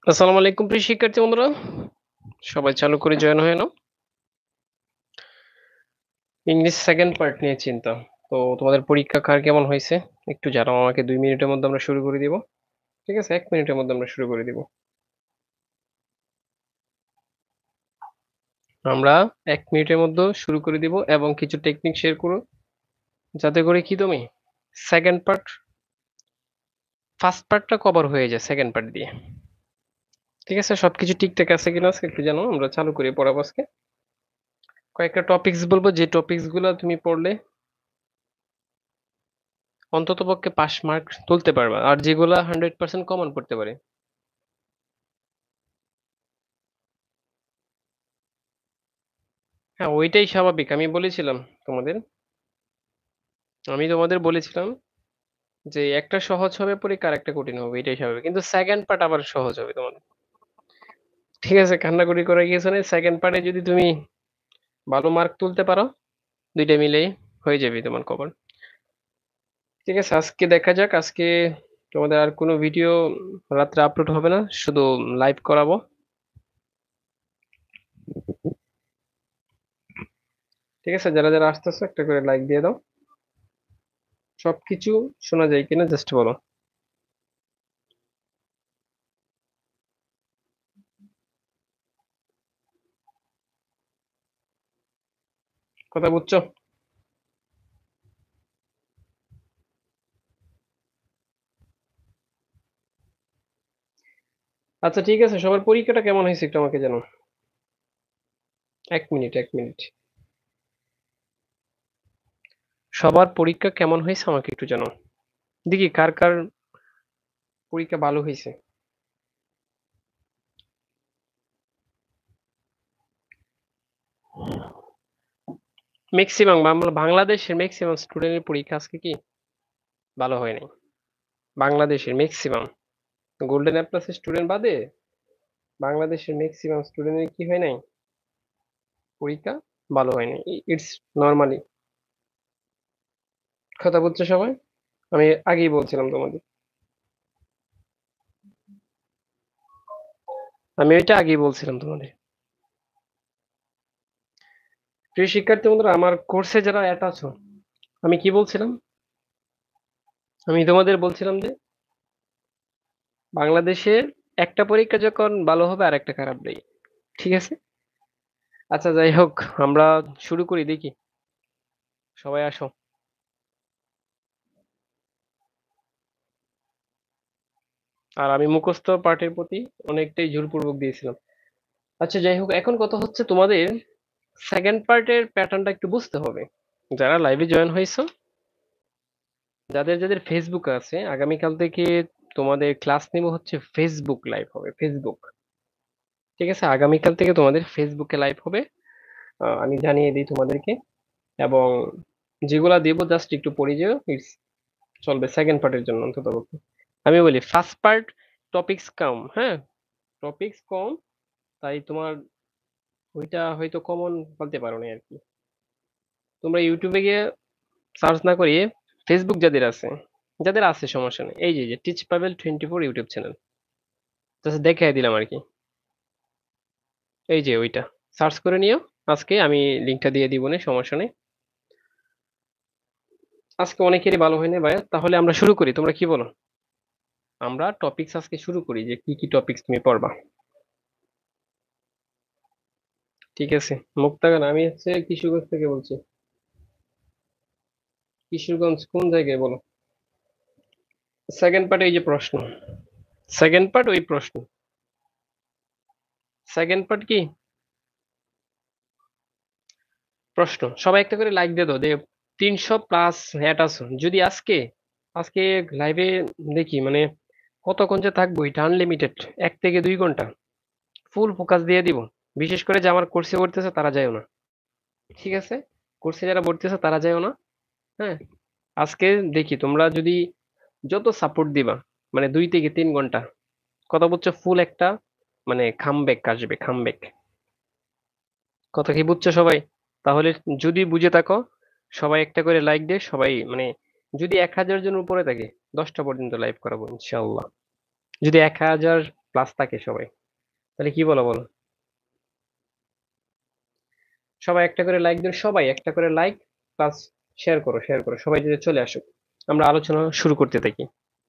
আসসালামু আলাইকুম প্রিয় শিক্ষার্থী বন্ধুরা, সবাই চালু করে জয়েন হয়ে নাও। ইংলিশ সেকেন্ড পার্ট নিয়ে চিন্তা। তো তোমাদের পরীক্ষা কার কেমন হয়েছে একটু জানাও আমাকে। 2 মিনিটের মধ্যে আমরা শুরু করে দিব। ঠিক আছে, 1 মিনিটের মধ্যে আমরা শুরু করে দিব। আমরা 1 মিনিটের মধ্যে শুরু করে দিব এবং কিছু টেকনিক শেয়ার করো, যাতে করে কি তুমি সেকেন্ড পার্ট ফার্স্ট পার্টটা কভার হয়ে যায় সেকেন্ড পার্ট দিয়ে। ঠিক আছে, সবকিছু ঠিকঠাক আছে কিনা আজকে একটু জানো, আমরা চালু করে পড়াবো আজকে। কয়েকটা টপিকস বলবো, যে টপিকস গুলো তুমি পড়লে অন্ততপক্ষে পাস মার্ক তুলতে পারবা, আর যেগুলা 100% কমন পড়তে পারে। হ্যাঁ, ওইটাই স্বাভাবিক। আমি তোমাদের বলেছিলাম যে একটা সহজ হবে পরীক্ষা আর একটা কঠিন হবে, এটাই স্বাভাবিক, কিন্তু সেকেন্ড পার্ট আবার সহজ হবে তোমাদের। ঠিক আছে, কান্নাকুড়ি করে গিয়েছো না, সেকেন্ড পার্টে যদি তুমি ভালো মার্ক তুলতে পারো, দুইটা মিলেই হয়ে যাবে তোমার কভার। ঠিক আছে, আজকে দেখা যাক। আজকে তোমাদের আর কোনো ভিডিও রাত্রে আপলোড হবে না, শুধু লাইভ করাবো। ঠিক আছে, যারা যারা আসতেছো একটা করে লাইক দিয়ে দাও। সবকিছু শোনা যায় কিনা জাস্ট বলো। কথা বুঝছো? আচ্ছা ঠিক আছে, সবার পরীক্ষাটা কেমন হয়েছে একটু আমাকে জানো। 1 মিনিট, 1 মিনিট। সবার পরীক্ষা কেমন হয়েছে আমাকে একটু জানো, দেখি কার কার পরীক্ষা ভালো হয়েছে। ম্যাক্সিমাম বাংলাদেশের ম্যাক্সিমাম স্টুডেন্টের পরীক্ষা আজকে কি ভালো হয় নাই। বাংলাদেশের maximum golden A plus student বাদে বাংলাদেশের ম্যাক্সিমাম স্টুডেন্টের কি হয় নাই, পরীক্ষা ভালো হয় নাই। It's normally. কথা বলছো সবাই? আমি আগেই বলছিলাম তোমাদের, আমি ওইটা আগেই বলছিলাম তোমাদের। প্রিয় শিক্ষার্থী বন্ধুরা, আমার কোর্সে যারা অ্যাড আছো, আমি কি বলছিলাম? আমি তোমাদের বলছিলাম যে বাংলাদেশের একটা পরীক্ষা যখন ভালো হবে আর একটা খারাপ নেই। ঠিক আছে, আচ্ছা যাই হোক, আমরা শুরু করি দেখি। সবাই আসো। আর আমি মুখস্থ পাঠের প্রতি অনেকটাই জোরপূর্বক দিয়েছিলাম। আচ্ছা যাই হোক, এখন কথা হচ্ছে তোমাদের সেকেন্ড পার্টের প্যাটার্নটা একটু বুঝতে হবে। যারা লাইভে জয়েন হয়েছো, যাদের যাদের ফেসবুক আছে, আগামীকাল থেকে তোমাদের ক্লাস নিব হচ্ছে ফেসবুক লাইভ হবে, ফেসবুক। ঠিক আছে, আগামীকাল থেকে তোমাদের ফেসবুকে লাইভ হবে। আমি জানিয়ে দিই তোমাদেরকে। এবং যেগুলা দেব জাস্ট একটু পড়ে যেও, ইটস চলবে সেকেন্ড পার্টের জন্য অন্তত। আমি বলি ফার্স্ট পার্ট টপিকস কম, হ্যাঁ, টপিকস কম, তাই তোমার ওইটা হয়তো কমন বলতে পারো না আর কি। তোমরা ইউটিউবে গিয়ে সার্চ না করিয়ে ফেসবুক যাদের আছে, যাদের আছে সমস্যা নেই, এই যে teach Pavel 24 YouTube channel, just দেখাই দিলাম আর কি। এই যে ওইটা সার্চ করে নিও। আজকে আমি লিঙ্কটা দিয়ে দিব, না সমস্যা নেই। আজকে অনেকেরই ভালো হয়নি ভাইয়া, তাহলে আমরা শুরু করি, তোমরা কি বলো? আমরা টপিকস আজকে শুরু করি, যে কি কি টপিকস তুমি পড়বা। ঠিক আছে, মুক্তাগান, আমি হচ্ছে কিশোরগঞ্জ থেকে বলছি। কিশোরগঞ্জ কোন জায়গায় বলো? সেকেন্ড পার্ট, এই যে প্রশ্ন, সেকেন্ড পার্ট ওই প্রশ্ন। সেকেন্ড পার্ট কি প্রশ্ন? সবাই একটা করে লাইক দিয়ে দাও, 300+ হ্যাট আছো। যদি আজকে আজকে লাইভে দেখি মানে কতক্ষণ যে থাকবো, এটা আনলিমিটেড, 1 থেকে 2 ঘন্টা ফুল ফোকাস দিয়ে দিব। বিশেষ করে যে আমার কোর্সে পড়তেছে তারা যায়ও না। ঠিক আছে, কোর্সে যারা পড়তেছে তারা যায়ও না। হ্যাঁ, আজকে দেখি তোমরা যদি যত সাপোর্ট দিবা, মানে 2 থেকে 3 ঘন্টা, কথা বলছো, ফুল একটা মানে খামব্যাক আসবে, খামব্যাক। কথা কি বুঝছো সবাই? তাহলে যদি বুঝে থাকো, সবাই একটা করে লাইক দিয়ে, সবাই মানে যদি 1000 জন উপরে থাকে 10টা পর্যন্ত লাইভ করাবো ইনশাআল্লাহ, যদি 1000 প্লাস থাকে সবাই। তাহলে কি বলো বলো? সবাই একটা করে লাইক দিন, সবাই একটা করে লাইক প্লাস শেয়ার করো, শেয়ার করো, সবাই যদি চলে আসুক আমরা আলোচনা শুরু করতে থাকি।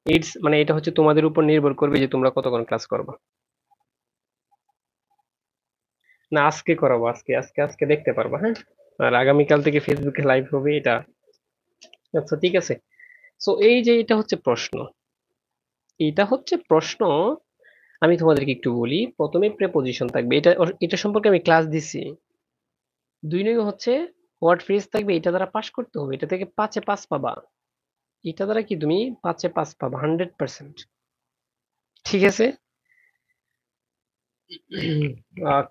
ইটস মানে এটা হচ্ছে তোমাদের উপর নির্ভর করবে যে তোমরা কতক্ষণ ক্লাস করবা। না আজকে করাবো, আজকে দেখতে পারবা, হ্যাঁ। আর আগামীকাল থেকে ফেসবুকে লাইভ হবে এটা। আচ্ছা ঠিক আছে। সো এই যে এটা হচ্ছে প্রশ্ন, আমি তোমাদেরকে একটু বলি। প্রথমে প্রেপোজিশন থাকবে, এটা সম্পর্কে আমি ক্লাস দিছি। 2 নং হচ্ছে ওয়ার্ড ফ্রেজ থাকবে, এটা দ্বারা পাস করতে হবে, এটা থেকে 5-এ 5 পাবা। এটা দ্বারা কি তুমি 5-এ 5 পাবা 100%। ঠিক আছে।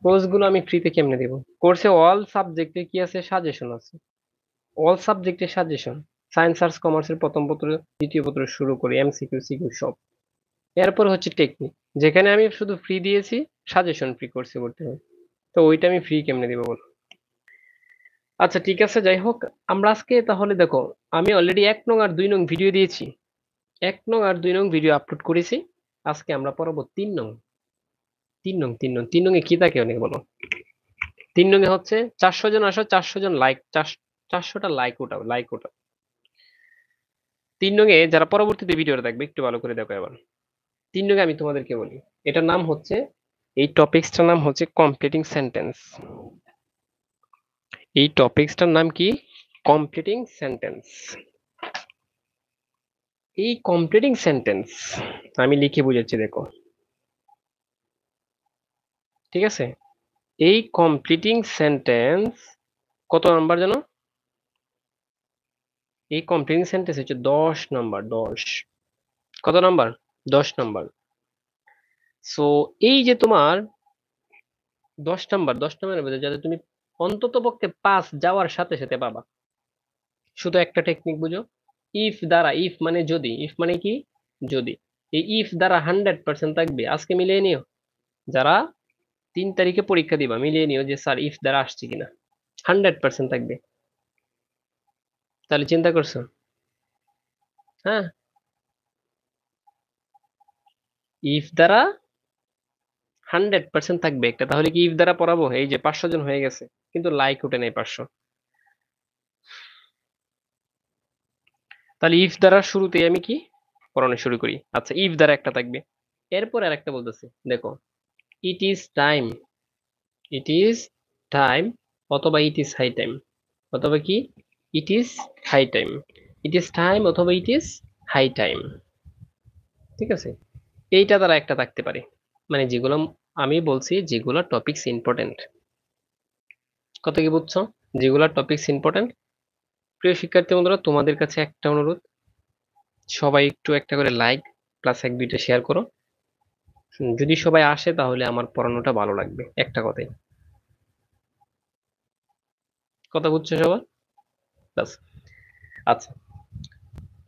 কোর্স গুলো আমি ফ্রিতে কেমনে দেবো? কোর্সে অল সাবজেক্টে কি আছে, সাজেশন আছে। অল সাবজেক্টের সাজেশন, সায়েন্স আর্টস কমার্সের প্রথম পত্র দ্বিতীয় পত্র শুরু করে এমসিকিউ সিকিউ সব। এরপর হচ্ছে টেকনিক, যেখানে আমি শুধু ফ্রি দিয়েছি, সাজেশন ফ্রি কোর্সে করতে হবে। তো ওইটা আমি ফ্রি কেমনে দিব বলো? আচ্ছা ঠিক আছে, যাই হোক। আমরা আজকে তাহলে দেখো, আমি অলরেডি 1 নং আর 2 নং ভিডিও দিয়েছি। 1 নং আর 2 নং ভিডিও আপলোড করেছি। আজকে আমরা পড়াবো 3 নং। 3 নং এ কি থাকে অনেক বলো? 3 নং এ হচ্ছে 400 জন আসো, 400 জন লাইক, 400টা লাইক ওঠাও, লাইক ওঠাও। 3 নং এ যারা পরবর্তীতে ভিডিওটা দেখবে একটু ভালো করে দেখো এবার। 3 নং এ আমি তোমাদেরকে বলি, এটার নাম হচ্ছে, এই টপিকসটার নাম হচ্ছে কমপ্লিটিং সেন্টেন্স। এই টপিকসটার নাম কি? Completing sentence. এই কমপ্লিটিং সেন্টেন্স আমি লিখে বুঝাচ্ছি দেখো। ঠিক আছে। এই কমপ্লিটিং সেন্টেন্স কত নাম্বার জানো? এই কমপ্লিটিং সেন্টেন্স হচ্ছে 10 নাম্বার, 10। কত নাম্বার? 10 নাম্বার। সো এই যে তোমার 10 নাম্বার, 10 নাম্বারের মধ্যে যাতে তুমি অন্তত পক্ষে 5 যাওয়ার সাথে সাথে পাবা, শুধু একটা টেকনিক বুঝো। ইফ দ্বারা, ইফ মানে যদি, ইফ মানে কি? যদি। এই ইফ দ্বারা 100% থাকবে, আজকে মিলিয়ে নিও। যারা 3 তারিখে পরীক্ষা দিবা মিলিয়ে নিও যে স্যার ইফ দ্বারা আসছে কিনা। 100% থাকবে। তাহলে চিন্তা করছো? হ্যাঁ। ইফ দ্বারা 100% থাকবে একটা, তাহলে কি ইফ দ্বারা পড়াবো? এই যে 500 জন হয়ে গেছে, কিন্তু লাইক উঠে নাই 500। তাহলে ইফ দ্বারা শুরুতে আমি কি পড়ানো শুরু করি। আচ্ছা ইফ দ্বারা একটা থাকবে। এরপর আর একটা বলতেছি দেখো, it is time, it is time, অথবা ইট ইজ হাই টাইম, অথবা কি it is high time, it is time অথবা ইট ইজ হাই টাইম। ঠিক আছে। এইটা দ্বারা একটা থাকতে পারে, মানে যেগুলো আমি বলছি যেগুলো টপিকস ইম্পর্টেন্ট। কত কি বুঝছো? যেগুলো টপিকস ইম্পর্টেন্ট। প্রিয় শিক্ষার্থী বন্ধুরা, তোমাদের কাছে একটা অনুরোধ, সবাই একটু একটা করে লাইক প্লাস 1-2টা শেয়ার করো। যদি সবাই আসে তাহলে আমার পড়ানোটা ভালো লাগবে, একটা কথাই। কথা বুঝছো সবার? ব্যাস। আচ্ছা।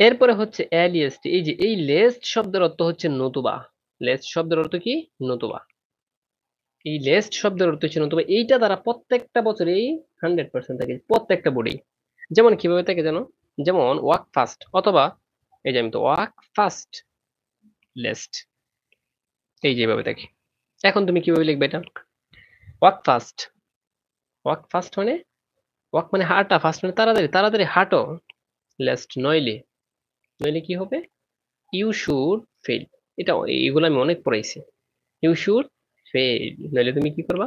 এরপরে হচ্ছে এলিয়েস্ট, এই যে এই লেস্ট শব্দের অর্থ হচ্ছে নতুবা। লেস্ট শব্দের অর্থ কি? নতুবা। এই লেস্ট শব্দের অর্থ হচ্ছে নতুবা, এইটা দ্বারা প্রত্যেকটা বছরেই 100% থাকে প্রত্যেকটা বোর্ডেই। যেমন কিভাবে থাকে জানো? যেমন ওয়াক ফাস্ট, অথবা এই যে আমি তো ওয়াক ফাস্ট লেস্ট, এই যেভাবে থাকে। এখন তুমি কিভাবে লিখবে এটা? Walk fast. ওয়াক ফাস্ট মানে, ওয়াক মানে হাঁটা, ফাস্ট মানে তাড়াতাড়ি, তাড়াতাড়ি হাঁটো। লেস্ট নইলে, নইলে কি হবে? You should fail. এটা, এগুলো আমি অনেক পড়াইছি। ইউ শুড ফেল, নইলে তুমি কি করবা?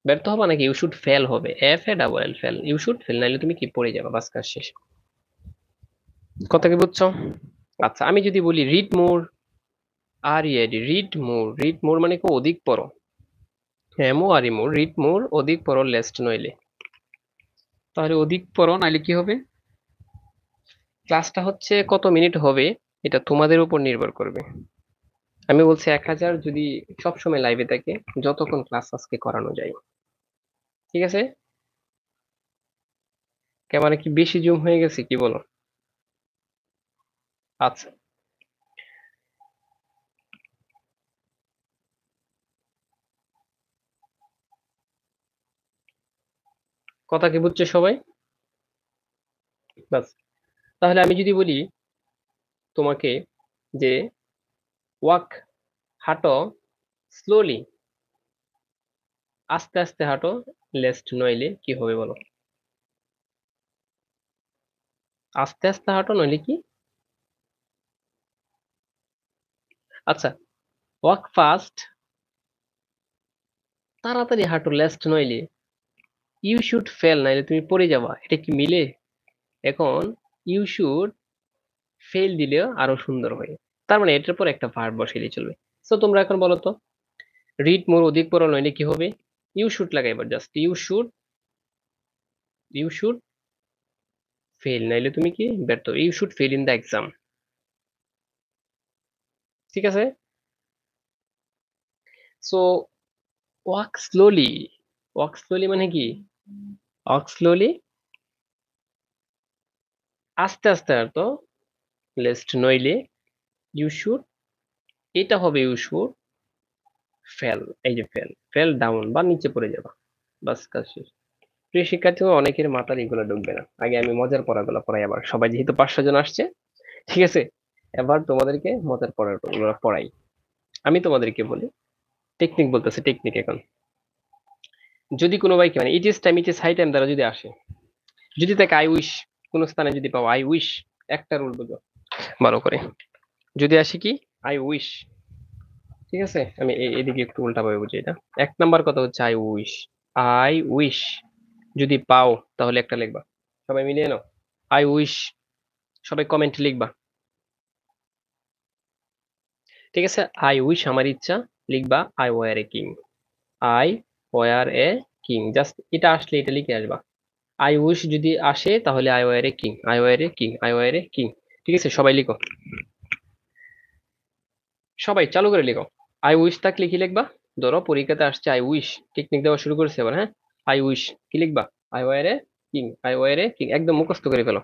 ব্যর্থ হবা, নাকি ইউ শুড ফেল হবে, FALL fail, you should fail, নাইলে তুমি কি পড়ে যাবা, বাস কাজ শেষ। কথা কি বুঝছো? আচ্ছা আমি যদি বলি read more, read more, read more মানে কি অধিক পড়ো। হ্যাঁ মো আর মোর, রিড মোর অধিক পড়ো লেস্ট নইলে। তাহলে অধিক পড়ো নাইলে কি হবে? ক্লাসটা হচ্ছে কত মিনিট হবে, এটা তোমাদের উপর নির্ভর করবে। আমি বলছি 1000 যদি সবসময় লাইভে থাকে, যতক্ষণ ক্লাস আজকে করানো যায়। ঠিক আছে। ক্যামেরা কি বেশি জুম হয়ে গেছে কি বলো? আচ্ছা। কথা কি বুঝছো সবাই? বাস। তাহলে আমি যদি বলি তোমাকে যে ওয়াক, হাঁটো স্লোলি, আস্তে আস্তে হাঁটো, লেস্ট নইলে কি হবে বলো? আস্তে আস্তে হাঁটো নইলে কি? আচ্ছা, ওয়াক ফাস্ট, তাড়াতাড়ি হাঁটো, লেস্ট নইলে ইউ শুড ফেল, নাইলে তুমি পড়ে যাবা, এটা কি মিলে? এখন ইউ শুড ফেল দিলেও আরো সুন্দর হয়। তার মানে এটার পর একটা ভার্ব বসাইলে চলবে। সো তোমরা এখন বলো তো, রিড মোর অধিক পড়ো নইলে কি হবে? ইউ শুড লাগাইবার, জাস্ট ইউ শুড ফেল, নাইলে তুমি কি ব্যর্থ, you should fail in the exam. ঠিক আছে? So walk slowly, walk slowly মানে কি? ওয়াক স্লোলি, আস্তে আস্তে হাঁটো, লেস্ট নইলে ইউ শুড, এটা হবে ইউ শুড ফেল, এই যে ফেল, ফেল ডাউন বা নিচে পড়ে যাবা, বাস কাজ শেষ। প্রিয় শিক্ষার্থী, অনেকের মাথার এগুলো ঢুকবে না, আগে আমি মজার পড়াগুলো পড়াই, আবার সবাই যেহেতু 500 জন আসছে, ঠিক আছে, এবার তোমাদেরকে মজার পড়াগুলো পড়াই। আমি তোমাদেরকে বলি, টেকনিক বলতেছে, টেকনিক। এখন যদি কোনো বাইকে মানে it is time, it is high time দ্বারা যদি আসে, যদি তাকে আই উইশ, কোন স্থানে যদি পাও আই উইশ, একটা রুল বুঝো ভালো করে, যদি আসে কি আই উইশ, ঠিক আছে, আমি এদিকে একটু উল্টা ভাবে বুঝি এটা। 1 নাম্বার কথা হচ্ছে আই উইশ, আই উইশ যদি পাও তাহলে একটা লিখবা, সবাই মিলিয়ে নাও, আই উইশ, সবাই কমেন্ট লিখবা, ঠিক আছে, আই উইশ আমার ইচ্ছা, লিখবা I were a king, I were a king, just এটা আসলে এটা লিখে আসবা। আই উইশ যদি আসে তাহলে I were a king, I were a king, I were a king, ঠিক আছে, সবাই লিখো, সবাই চালু করে লিখো। আই উইশ থাকলে কি লিখবা? ধরো পরীক্ষাতে আসছে আই উইশ, টেকনিক দেওয়া শুরু করেছে এবার, হ্যাঁ, আই উইশ কি লিখবা? I were a king, I were a king, একদম মুখস্থ করে ফেলো,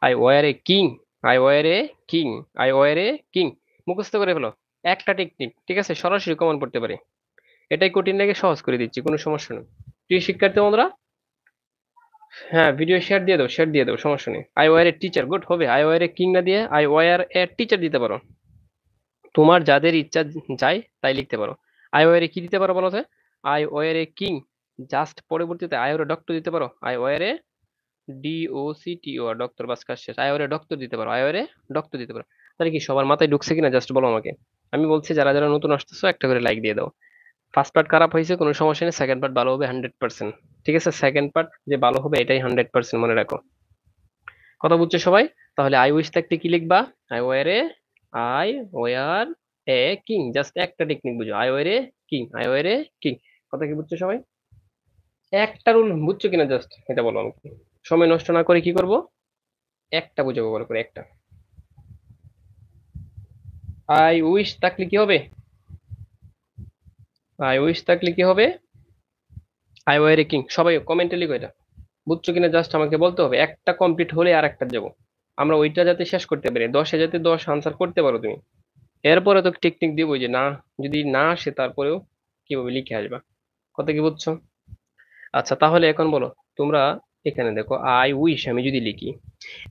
I were a king, I were a king, I were a king, মুখস্থ করে ফেলো। একটা টেকনিক, ঠিক আছে, সরাসরি কমন পড়তে পারে, এটাই কঠিন লাগে সহজ করে দিচ্ছি, কোনো সমস্যা নেই। প্রিয় শিক্ষার্থী বন্ধুরা, হ্যাঁ ভিডিও শেয়ার দিয়ে দাও, শেয়ার দিয়ে দাও, সমস্যা নেই। I were a teacher, good হবে, আই ওয়ার এ কিং না দিয়ে আই ওয়ার এ টিচার দিতে পারো, তোমার যাদের ইচ্ছা যায় তাই লিখতে পারো। আই ওয়ার এ কি দিতে পারো বলো তো? I were a king, just পরবর্তীতে আই ওয়ার এ ডক্টর দিতে পারো, I were a DOCTOR, doctor, বাস কাজ শেষ, আই ওয়ার এ ডক্টর দিতে পারো, আই ওয়ার এ ডক্টর দিতে পারো। তাহলে কি সবার মাথায় ঢুকছে কিনা জাস্ট বলো আমাকে। আমি বলছি যারা যারা নতুন আসতেছো একটা করে লাইক দিয়ে দাও। ফার্স্ট পার্ট খারাপ হয়েছে কোনো সমস্যা নেই, সেকেন্ড পার্ট ভালো হবে 100%, ঠিক আছে, সেকেন্ড পার্ট যে ভালো হবে এটাই 100% মনে রাখো। কথা বুঝছো সবাই? তাহলে আই উইশ থাকতে কি লিখবা? I were A, I were a king, just একটা টেকনিক বুঝো, I were a king, I were a king. কথা কি বুঝছো সবাই? একটা রুল বুঝছো কিনা জাস্ট এটা বলো আমাকে, সময় নষ্ট না করে কি করব, একটা বুঝাবো ভালো করে, একটা। আই উইশ থাকলে কি হবে? আই উইশ থাকলে কি হবে? আই ওয়ার এ কিং, সবাই কমেন্টে লিখো এটা, বুঝছো কিনা জাস্ট আমাকে বলতে হবে, একটা কমপ্লিট হলে আর একটা যাবো, আমরা ওইটা যাতে শেষ করতে পারি, 10-এ যাতে 10 আনসার করতে পারো তুমি, এরপরে তো টেকনিক দিবই যে না, যদি না আসে তারপরেও কিভাবে লিখে আসবা। কথা কি বুঝছো? আচ্ছা তাহলে এখন বলো তোমরা, এখানে দেখো আই উইশ আমি যদি লিখি,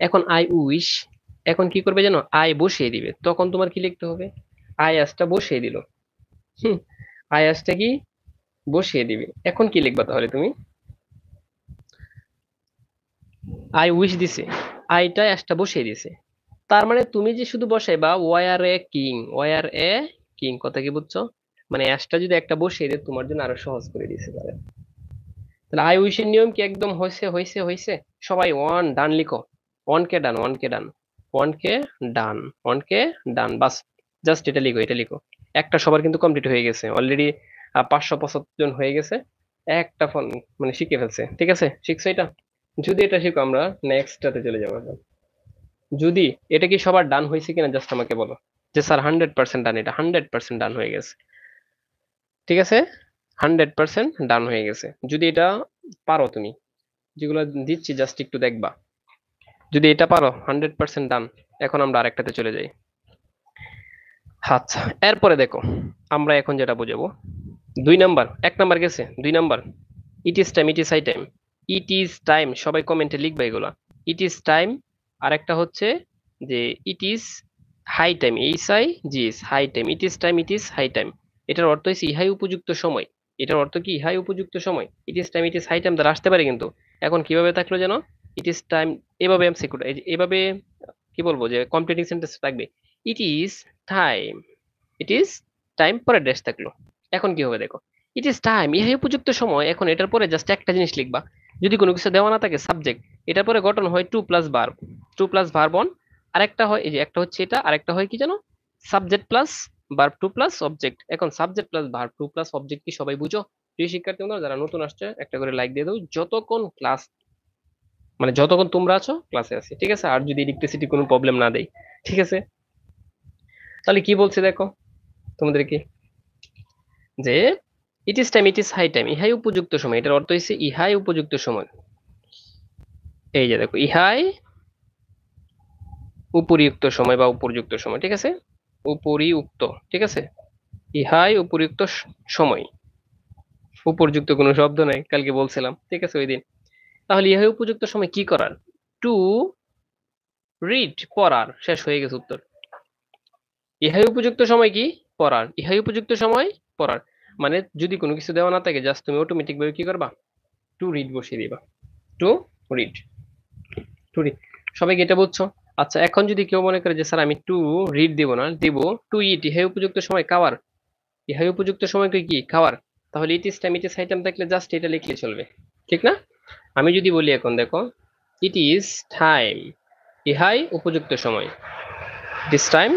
এখন আই উইশ, এখন কি করবে জানো, আই বসিয়ে দিবে, তখন তোমার কি লিখতে হবে? আই আসটা বসিয়ে দিল, হুম, আই আসটা কি বসিয়ে দিবে, এখন কি লিখবা তাহলে তুমি? আই উইশ দিছে, আইটা আসটা বসিয়ে দিছে, তার মানে তুমি যে শুধু বসাইবা were a king, were a king, কথা কি বুঝছো? মানে অ্যাশটা যদি একটা বসিয়ে দেয় তোমার জন্য আরো সহজ করে দিয়েছে তাহলে। তাহলে আই উইশ এর নিয়ম কি একদম হয়েছে হয়েছে হয়েছে? সবাই ওয়ান ডান লিখো, ওয়ান কে ডান, ওয়ান কে ডান, ওয়ান কে ডান, ওয়ান কে ডান, বাস, জাস্ট এটা লিখো, এটা লিখো। একটা সবার কিন্তু কমপ্লিট হয়ে গেছে অলরেডি, 575 জন হয়ে গেছে, একটা ফোন মানে শিখে ফেলছে, ঠিক আছে, শিখছো এটা? যদি এটা শিখো আমরা নেক্সটটাতে চলে যাবো এখন। যদি এটা কি সবার ডান হয়েছে কিনা জাস্ট আমাকে বলো, যে স্যার 100% ডান, এটা 100% ডান হয়ে গেছে, ঠিক আছে, 100% ডান হয়ে গেছে। যদি এটা পারো তুমি, যেগুলো দিচ্ছি জাস্ট একটু দেখবা, যদি এটা পারো 100% ডান। এখন আমরা আরেকটাতে চলে যাই। আচ্ছা, এরপরে দেখো আমরা এখন যেটা বুঝাবো, 2 নাম্বার, 1 নাম্বার গেছে, 2 number, it is time, it is high time, it is time, সবাই কমেন্টে লিখবা এগুলা, ইট ইজ টাইম। আর একটা হচ্ছে যে it is high time, H I GS, high time, it is time, it is high time. এটার অর্থ হচ্ছে ইহাই উপযুক্ত সময়। এটার অর্থ কি? ইহাই উপযুক্ত সময়। It is time, it is high time দ্বারা আসতে পারে কিন্তু। এখন কিভাবে থাকলো যেন? ইট ইজ টাইম, এভাবে এমসিকিউ, এভাবে কি বলবো যে কমপ্লিটিং সেন্টেন্স থাকবে। It is time, it is time, পরে ড্যাশ থাকলো। এখন কি হবে দেখো, ইট ইজ টাইম, ইহাই উপযুক্ত সময়। এখন এটার পরে জাস্ট একটা জিনিস লিখবা, যদি কোনো কিছু দেওয়া না থাকে সাবজেক্ট, এটার পরে গঠন হয় to plus verb, two plus verb on, আরেকটা হয় এই যে একটা হচ্ছে এটা, আরেকটা হয় কি জানো, subject plus verb two plus object. এখন subject plus verb two plus object কি সবাই বুঝো? প্রিয় শিক্ষার্থী বন্ধুরা, যারা নতুন আসছে একটা করে লাইক দিয়ে দাও, যতক্ষণ ক্লাস মানে যতক্ষণ তোমরা আছো ক্লাসে আছি, ঠিক আছে? আর যদি ইলেকট্রিসিটি কোনো প্রবলেম না দেয়, ঠিক আছে? তাহলে কি বলছে দেখো তোমাদেরকে, যে it is time, it is high time, ইহাই উপযুক্ত সময়। এটার অর্থ হচ্ছে ইহাই উপযুক্ত সময়। এই যে দেখো, ইহাই উপরিউক্ত সময় বা উপযুক্ত সময়, ঠিক আছে? উপরিউক্ত, ঠিক আছে? ইহাই উপযুক্ত সময়। উপযুক্ত কোনো শব্দ নাই, কালকে বলছিলাম, ঠিক আছে ওই দিন। তাহলে ইহাই উপযুক্ত সময় কি করার? টু রিড, পড়ার। শেষ হয়ে গেছে উত্তর। ইহাই উপযুক্ত সময় কি? পড়ার। ইহাই উপযুক্ত সময় পড়ার। মানে যদি কোনো কিছু দেওয়া না থাকে, জাস্ট তুমি অটোমেটিক ভাবে কি করবা? টু রিড বসিয়ে দিবা। To read, to read. সবাই কি এটা বুঝছো? আচ্ছা, এখন যদি কেউ মনে করে যে স্যার আমি টু রিড দিব না, দিব টু ইট, ইহাই উপযুক্ত সময় খাওয়ার। ইহাই উপযুক্ত সময় কি? খাওয়ার। তাহলে it is time, it is high time থাকলে জাস্ট এটা লিখলে চলবে, ঠিক না? আমি যদি বলি এখন দেখো, ইট ইজ টাইম, ইহাই উপযুক্ত সময়। ইট ইজ টাইম,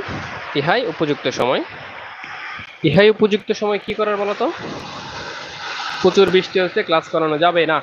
ইহাই উপযুক্ত সময়। ইহাই উপযুক্ত সময় কি করার বলতো? প্রচুর বৃষ্টি হচ্ছে, ক্লাস করানো যাবে না।